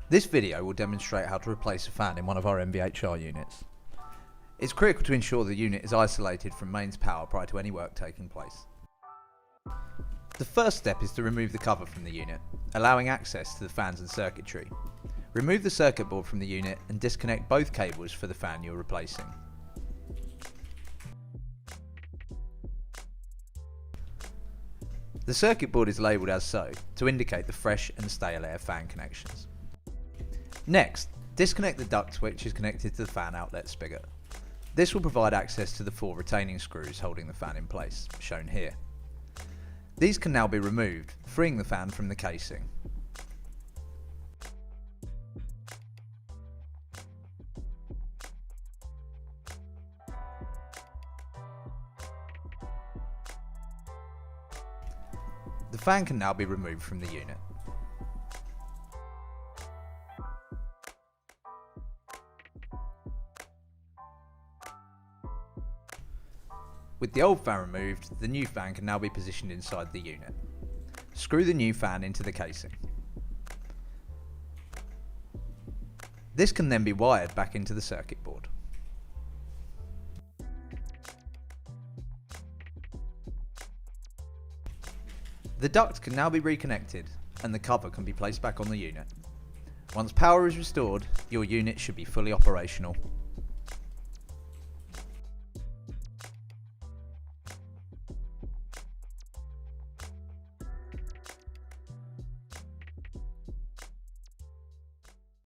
This video will demonstrate how to replace a fan in one of our MVHR units. It's critical to ensure the unit is isolated from mains power prior to any work taking place. The first step is to remove the cover from the unit, allowing access to the fans and circuitry. Remove the circuit board from the unit and disconnect both cables for the fan you're replacing. The circuit board is labelled as so to indicate the fresh and stale air fan connections. Next, disconnect the duct which is connected to the fan outlet spigot. This will provide access to the 4 retaining screws holding the fan in place, shown here. These can now be removed, freeing the fan from the casing. The fan can now be removed from the unit. With the old fan removed, the new fan can now be positioned inside the unit. Screw the new fan into the casing. This can then be wired back into the circuit board. The duct can now be reconnected and the cover can be placed back on the unit. Once power is restored, your unit should be fully operational.